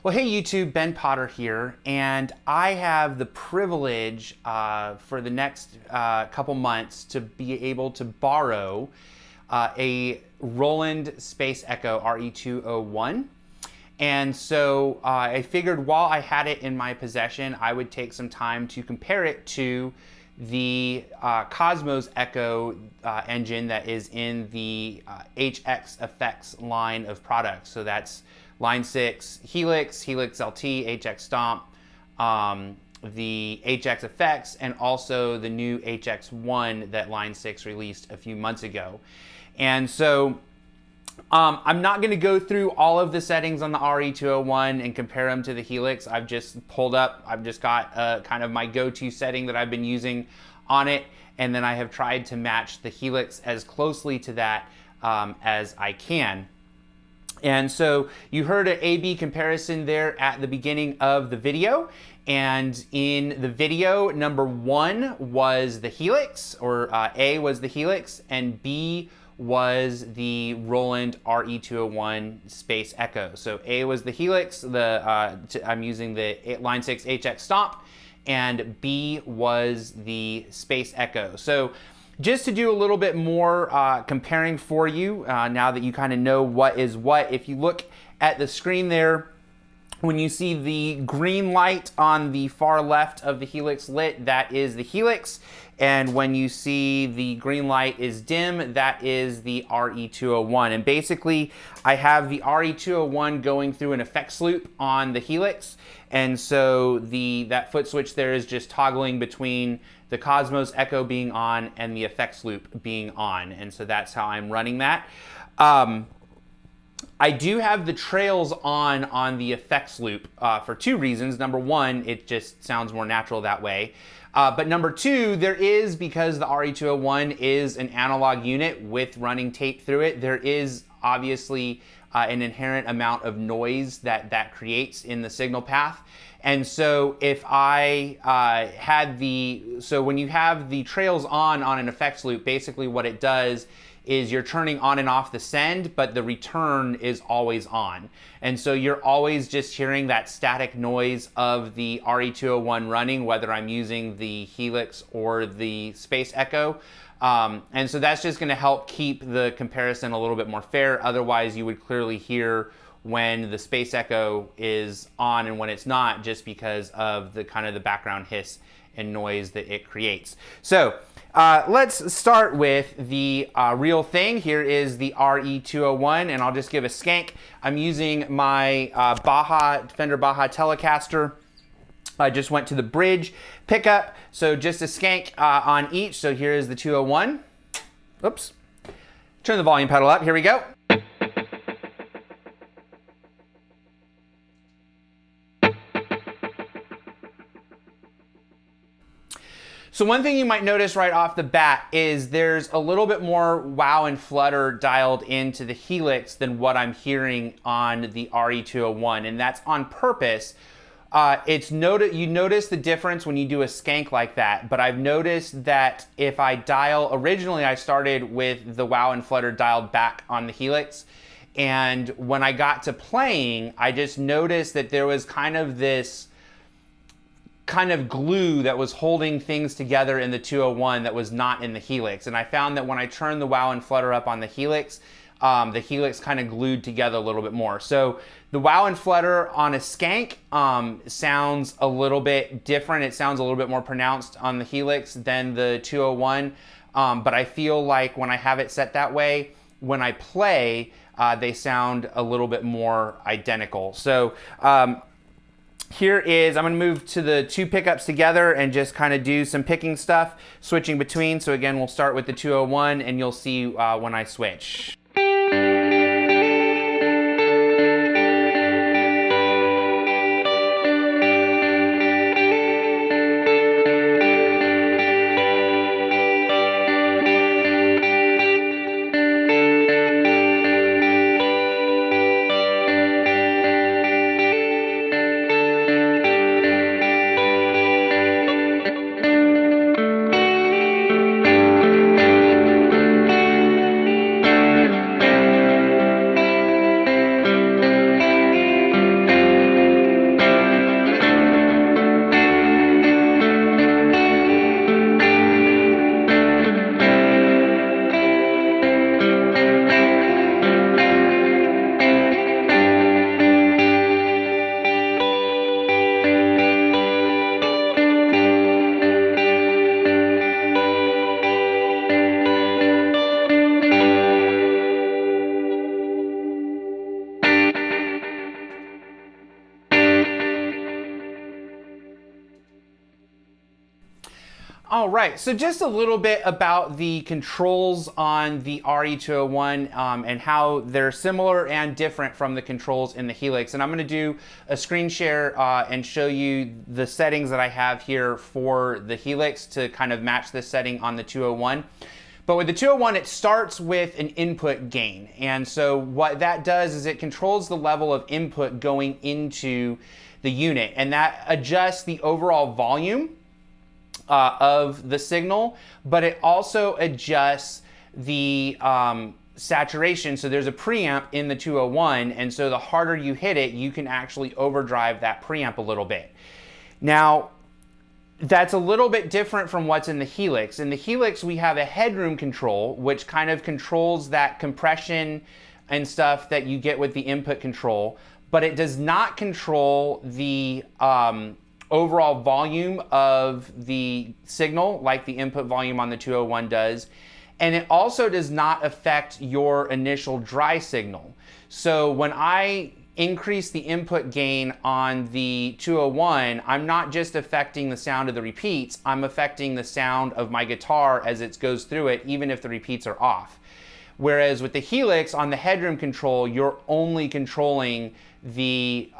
Well, hey YouTube, Ben Potter here, and I have the privilege for the next couple months to be able to borrow a Roland Space Echo RE-201. And so I figured while I had it in my possession, I would take some time to compare it to the Cosmos Echo engine that is in the HX Effects line of products. So that's Line6 Helix, Helix LT, HX Stomp, the HX Effects, and also the new HX1 that Line6 released a few months ago. And so I'm not going to go through all of the settings on the RE-201 and compare them to the Helix. I've just got kind of my go-to setting that I've been using on it, and then I have tried to match the Helix as closely to that as I can. And so you heard an A-B comparison there at the beginning of the video. And in the video, number 1 was the Helix, or A was the Helix, and B was the Roland RE-201 Space Echo. So A was the Helix, I'm using the Line6 HX Stomp, and B was the Space Echo. So just to do a little bit more comparing for you, now that you kind of know what is what, if you look at the screen there, when you see the green light on the far left of the Helix lit, that is the Helix. And when you see the green light is dim, that is the RE-201. And basically, I have the RE-201 going through an effects loop on the Helix. And so that foot switch there is just toggling between the Cosmos Echo being on and the effects loop being on. And so that's how I'm running that. I do have the trails on the effects loop for 2 reasons. Number 1, it just sounds more natural that way. But number 2, there is, because the RE-201 is an analog unit with running tape through it, there is obviously an inherent amount of noise that creates in the signal path. And so if I so when you have the trails on an effects loop, basically what it does is you're turning on and off the send, but the return is always on. And so you're always just hearing that static noise of the RE-201 running, whether I'm using the Helix or the Space Echo. And so that's just gonna help keep the comparison a little bit more fair. Otherwise, you would clearly hear when the Space Echo is on and when it's not, just because of the kind of the background hiss and noise that it creates. So let's start with the real thing. Here is the RE-201, and I'll just give a skank. I'm using my Fender Baja Telecaster. I just went to the bridge pickup, so just a skank on each. So here is the 201. Oops. Turn the volume pedal up. Here we go. So one thing you might notice right off the bat is there's a little bit more wow and flutter dialed into the Helix than what I'm hearing on the RE-201, and that's on purpose. You notice the difference when you do a skank like that, but I've noticed that if I dial, originally I started with the wow and flutter dialed back on the Helix, and when I got to playing, I just noticed that there was kind of this kind of glue that was holding things together in the 201 that was not in the Helix. And I found that when I turned the wow and flutter up on the Helix kind of glued together a little bit more. So the wow and flutter on a skank sounds a little bit different. It sounds a little bit more pronounced on the Helix than the 201. But I feel like when I have it set that way, when I play, they sound a little bit more identical. So here is, I'm going to move to the 2 pickups together and just kind of do some picking stuff, switching between. So again, we'll start with the 201 and you'll see when I switch. All right, so just a little bit about the controls on the RE-201 and how they're similar and different from the controls in the Helix. And I'm gonna do a screen share and show you the settings that I have here for the Helix to kind of match this setting on the 201. But with the 201, it starts with an input gain. And so what that does is it controls the level of input going into the unit, and that adjusts the overall volume of the signal, but it also adjusts the saturation. So there's a preamp in the 201, and so the harder you hit it, you can actually overdrive that preamp a little bit. Now, that's a little bit different from what's in the Helix. In the Helix, we have a headroom control, which kind of controls that compression and stuff that you get with the input control, but it does not control the overall volume of the signal like the input volume on the 201 does. And it also does not affect your initial dry signal. So when I increase the input gain on the 201, I'm not just affecting the sound of the repeats, I'm affecting the sound of my guitar as it goes through it, even if the repeats are off. Whereas with the Helix, on the headroom control, you're only controlling the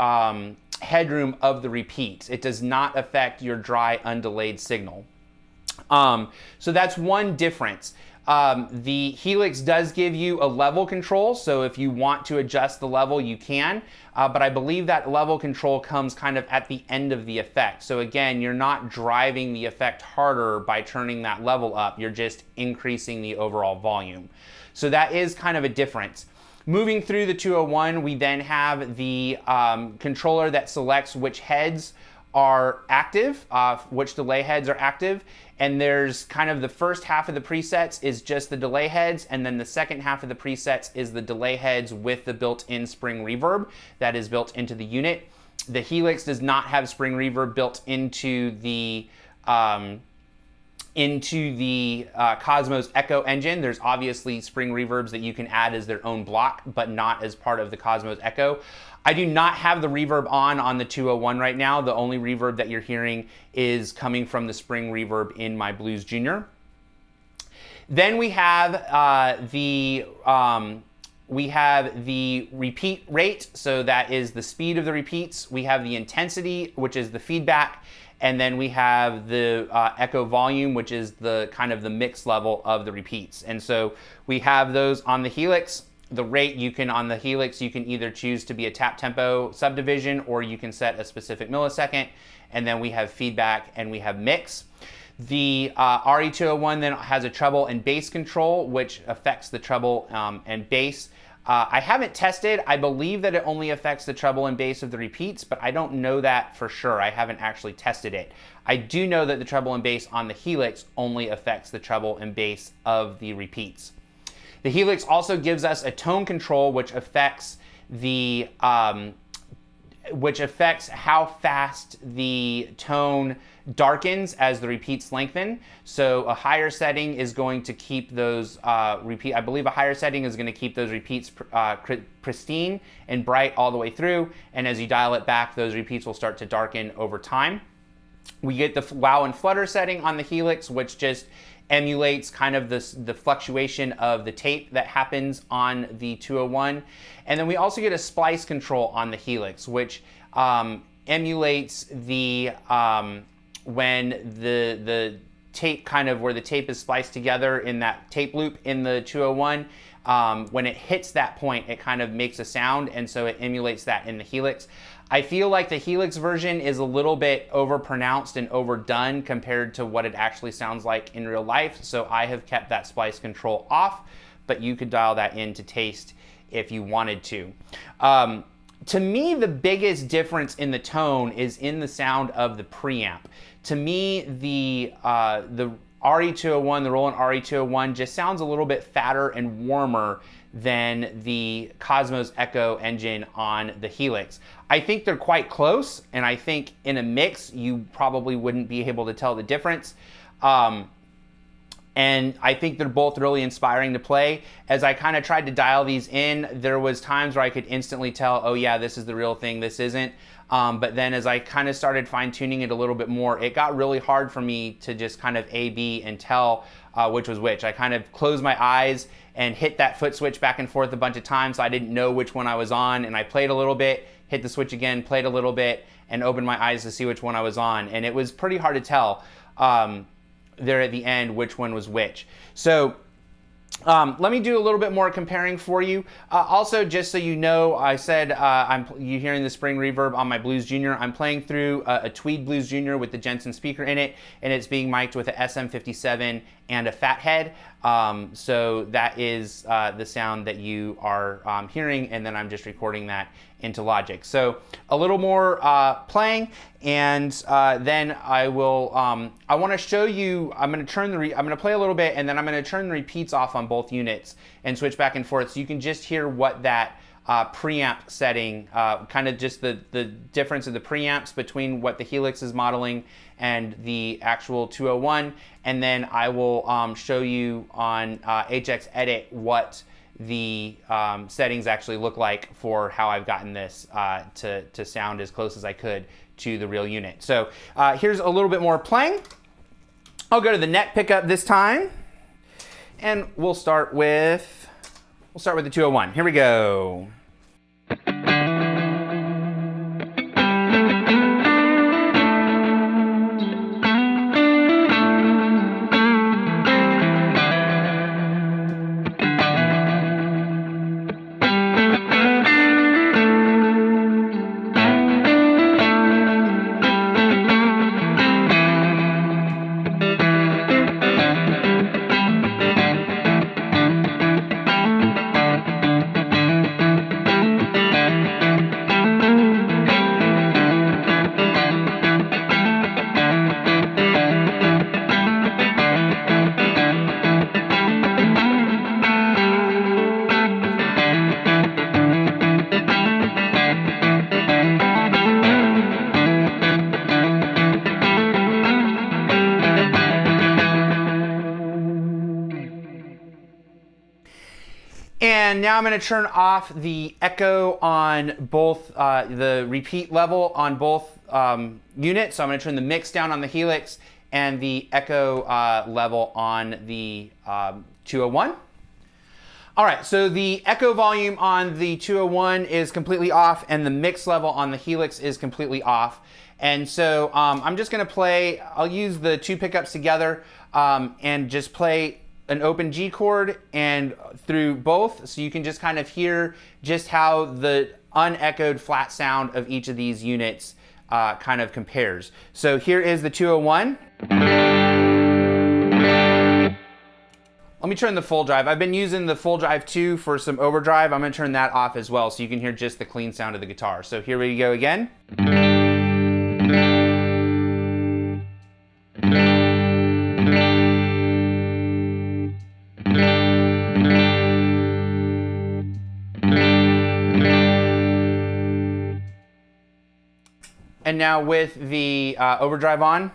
headroom of the repeats. It does not affect your dry, undelayed signal. So that's one difference. The Helix does give you a level control, so if you want to adjust the level, you can, but I believe that level control comes kind of at the end of the effect. So again, you're not driving the effect harder by turning that level up, you're just increasing the overall volume. So that is kind of a difference. Moving through the 201, we then have the controller that selects which heads are active, which delay heads are active, and there's kind of the first half of the presets is just the delay heads, and then the second half of the presets is the delay heads with the built-in spring reverb that is built into the unit. The Helix does not have spring reverb built into the Cosmos Echo engine. There's obviously spring reverbs that you can add as their own block, but not as part of the Cosmos Echo. I do not have the reverb on the 201 right now. The only reverb that you're hearing is coming from the spring reverb in my Blues Junior. Then we have the repeat rate, so that is the speed of the repeats. We have the intensity, which is the feedback, and then we have the echo volume, which is the kind of the mix level of the repeats. And so we have those on the Helix. The rate on the Helix, you can either choose to be a tap tempo subdivision, or you can set a specific millisecond. And then we have feedback and we have mix. The RE-201 then has a treble and bass control, which affects the treble and bass. I haven't tested. I believe that it only affects the treble and bass of the repeats, but I don't know that for sure. I haven't actually tested it. I do know that the treble and bass on the Helix only affects the treble and bass of the repeats. The Helix also gives us a tone control, which affects the how fast the tone darkens as the repeats lengthen. So a higher setting is going to keep those I believe a higher setting is going to keep those repeats pristine and bright all the way through. And as you dial it back, those repeats will start to darken over time. We get the wow and flutter setting on the Helix, which just emulates kind of the fluctuation of the tape that happens on the 201. And then we also get a splice control on the Helix, which emulates the when the tape kind of where the tape is spliced together in that tape loop in the 201. When it hits that point, it kind of makes a sound, and so it emulates that in the Helix. I feel like the Helix version is a little bit overpronounced and overdone compared to what it actually sounds like in real life, so I have kept that splice control off, but you could dial that in to taste if you wanted to. To me, the biggest difference in the tone is in the sound of the preamp. To me, the RE-201, the Roland RE-201 just sounds a little bit fatter and warmer than the Cosmos Echo engine on the Helix. I think they're quite close, and I think in a mix, you probably wouldn't be able to tell the difference. And I think they're both really inspiring to play. As I kind of tried to dial these in, there was times where I could instantly tell, oh yeah, this is the real thing, this isn't. But then as I kind of started fine-tuning it a little bit more, it got really hard for me to just kind of A/B and tell which was which. I kind of closed my eyes and hit that foot switch back and forth a bunch of times, so I didn't know which one I was on, and I played a little bit, hit the switch again, played a little bit, and opened my eyes to see which one I was on. And it was pretty hard to tell there at the end which one was which. So let me do a little bit more comparing for you. Also, just so you know, I said you hearing the spring reverb on my Blues Junior. I'm playing through a Tweed Blues Junior with the Jensen speaker in it, and it's being mic'd with a SM57 and a Fathead. So that is the sound that you are hearing, and then I'm just recording that into Logic. So a little more playing, and then I will. I want to show you. I'm going to play a little bit, and then I'm going to turn the repeats off on both units and switch back and forth, so you can just hear what that preamp setting, kind of just the difference of the preamps between what the Helix is modeling and the actual 201, and then I will show you on HX Edit what the settings actually look like for how I've gotten this to sound as close as I could to the real unit. So here's a little bit more playing. I'll go to the neck pickup this time, and we'll start with the 201. Here we go. And now I'm going to turn off the echo on both the repeat level on both units. So I'm going to turn the mix down on the Helix and the echo level on the 201. All right, so the echo volume on the 201 is completely off, and the mix level on the Helix is completely off. And so I'm just going to play, I'll use the two pickups together and just play an open G chord and through both, so you can just kind of hear just how the unechoed flat sound of each of these units kind of compares. So here is the 201. Let me turn the Fulldrive. I've been using the Fulldrive 2 for some overdrive. I'm going to turn that off as well so you can hear just the clean sound of the guitar. So here we go again. And now with the overdrive on.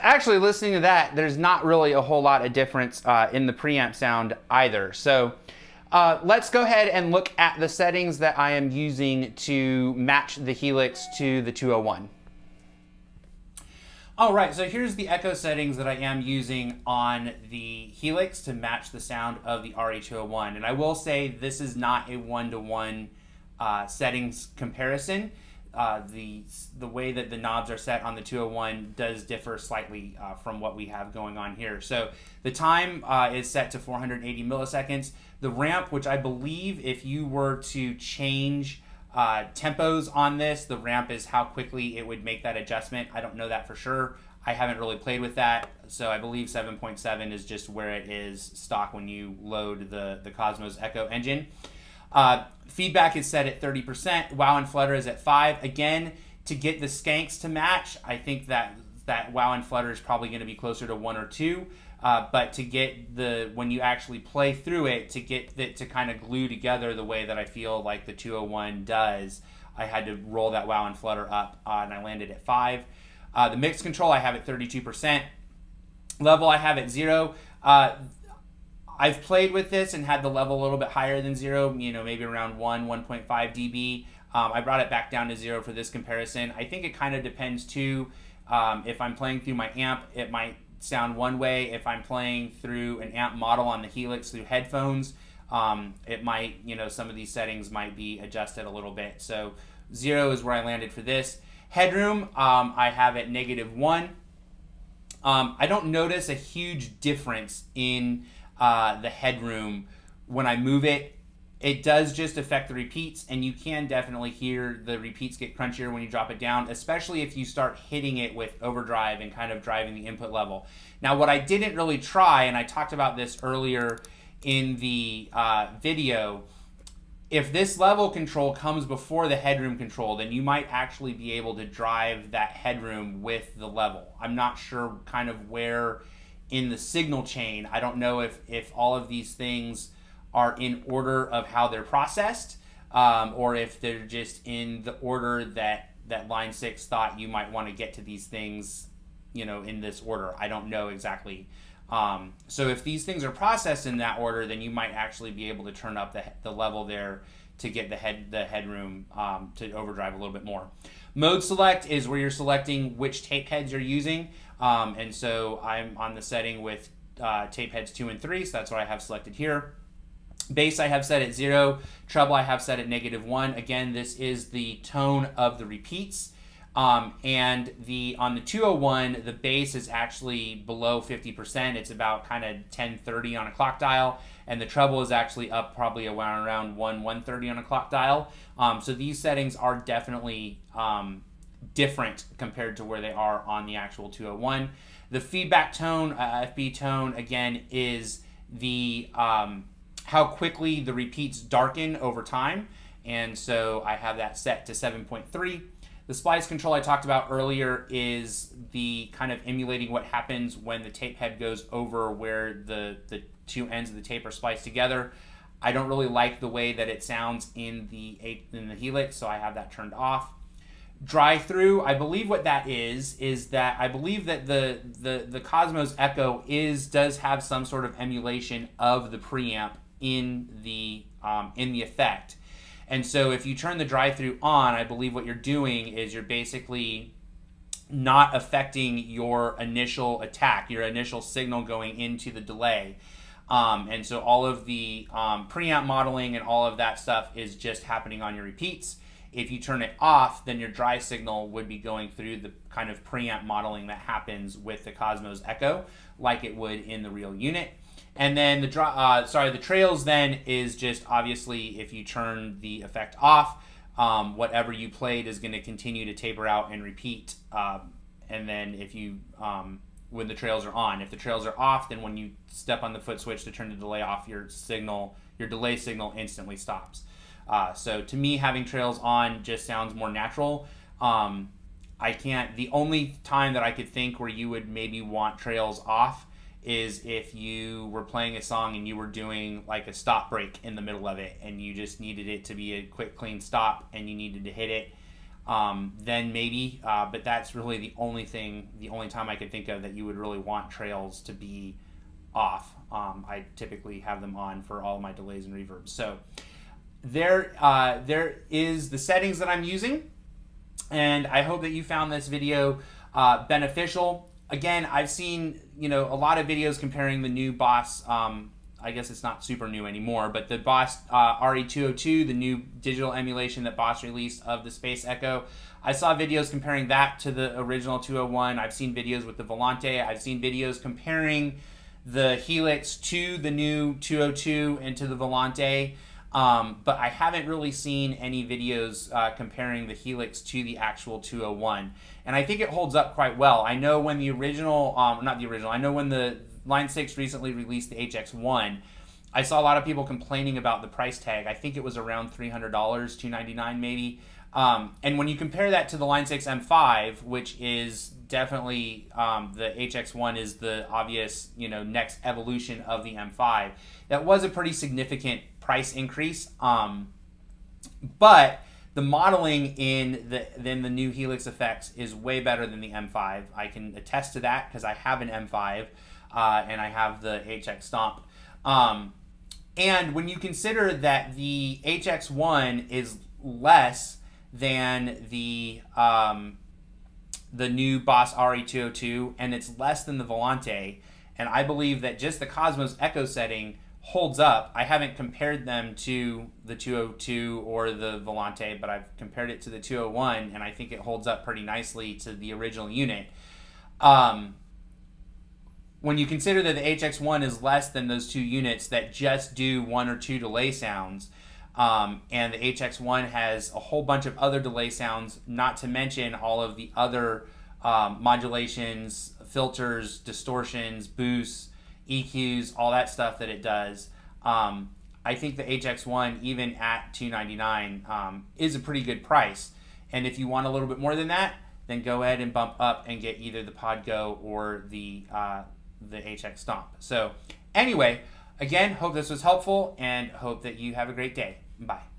Actually, listening to that, there's not really a whole lot of difference in the preamp sound either. So let's go ahead and look at the settings that I am using to match the Helix to the 201. All right, so here's the echo settings that I am using on the Helix to match the sound of the RE-201. And I will say this is not a one-to-one settings comparison. The way that the knobs are set on the 201 does differ slightly from what we have going on here. So the time is set to 480 milliseconds. The ramp, which I believe if you were to change tempos on this, the ramp is how quickly it would make that adjustment. I don't know that for sure. I haven't really played with that, so I believe 7.7 is just where it is stock when you load the Cosmos Echo engine. Feedback is set at 30%. Wow and Flutter is at 5. Again, to get the skanks to match, I think that wow and Flutter is probably going to be closer to 1 or 2. But to get when you actually play through it, to get it to kind of glue together the way that I feel like the 201 does, I had to roll that wow and Flutter up, and I landed at 5. The mix control I have at 32%. Level I have at 0. I've played with this and had the level a little bit higher than 0, maybe around 1.5 dB. I brought it back down to 0 for this comparison. I think it kind of depends too. If I'm playing through my amp, it might sound one way. If I'm playing through an amp model on the Helix through headphones, it might, some of these settings might be adjusted a little bit. So 0 is where I landed for this. Headroom, I have at -1. I don't notice a huge difference in the headroom when I move it. It does just affect the repeats, and you can definitely hear the repeats get crunchier when you drop it down, especially if you start hitting it with overdrive and kind of driving the input level. Now, what I didn't really try, and I talked about this earlier in the video, if this level control comes before the headroom control, then you might actually be able to drive that headroom with the level. I'm not sure kind of where in the signal chain. I don't know if all of these things are in order of how they're processed, or if they're just in the order that Line6 thought you might want to get to these things, in this order. I don't know exactly. So if these things are processed in that order, then you might actually be able to turn up the level there to get the headroom to overdrive a little bit more. Mode select is where you're selecting which tape heads you're using, and so I'm on the setting with tape heads 2 and 3, so that's what I have selected here. Bass I have set at 0. Treble I have set at -1. Again, this is the tone of the repeats. And on the 201, the bass is actually below 50%. It's about kind of 1030 on a clock dial, and the treble is actually up probably around 130 on a clock dial. So these settings are definitely different compared to where they are on the actual 201. The feedback tone, FB tone, again, is the how quickly the repeats darken over time, and so I have that set to 7.3. The splice control I talked about earlier is the kind of emulating what happens when the tape head goes over where the two ends of the tape are spliced together. I don't really like the way that it sounds in the Helix, so I have that turned off. Dry through, I believe what that is that I believe that the Cosmos Echo does have some sort of emulation of the preamp in the effect. And so if you turn the drive-through on, I believe what you're doing is you're basically not affecting your initial attack, your initial signal going into the delay. And so all of the preamp modeling and all of that stuff is just happening on your repeats. If you turn it off, then your dry signal would be going through the kind of preamp modeling that happens with the Cosmos Echo, like it would in the real unit. And then the trails then is just obviously if you turn the effect off, whatever you played is going to continue to taper out and repeat. And then if you when the trails are on, if the trails are off, then when you step on the foot switch to turn the delay off, your delay signal instantly stops. So to me, having trails on just sounds more natural. The only time that I could think where you would maybe want trails off is if you were playing a song and you were doing like a stop break in the middle of it and you just needed it to be a quick, clean stop and you needed to hit it, then maybe, but that's really the only time I could think of that you would really want trails to be off. I typically have them on for all of my delays and reverbs. So there is the settings that I'm using, and I hope that you found this video beneficial. Again, I've seen a lot of videos comparing the new Boss, I guess it's not super new anymore, but the Boss RE-202, the new digital emulation that Boss released of the Space Echo. I saw videos comparing that to the original 201. I've seen videos with the Volante. I've seen videos comparing the Helix to the new 202 and to the Volante. But I haven't really seen any videos comparing the Helix to the actual 201. And I think it holds up quite well. I know when the original, not the original, I know when the Line 6 recently released the HX1, I saw a lot of people complaining about the price tag. I think it was around $300, $299 maybe. And when you compare that to the Line 6 M5, which is definitely the HX1 is the obvious next evolution of the M5, that was a pretty significant price increase. But the modeling in the new Helix effects is way better than the M5. I can attest to that because I have an M5 and I have the HX Stomp. And when you consider that the HX1 is less than the new Boss RE-202 and it's less than the Volante, and I believe that just the Cosmos Echo setting holds up. I haven't compared them to the 202 or the Volante, but I've compared it to the 201, and I think it holds up pretty nicely to the original unit. When you consider that the HX1 is less than those two units that just do one or two delay sounds, and the HX1 has a whole bunch of other delay sounds, not to mention all of the other modulations, filters, distortions, boosts, EQs, all that stuff that it does. I think the HX1, even at $299, is a pretty good price. And if you want a little bit more than that, then go ahead and bump up and get either the Pod Go or the HX Stomp. So anyway, again, hope this was helpful and hope that you have a great day. Bye.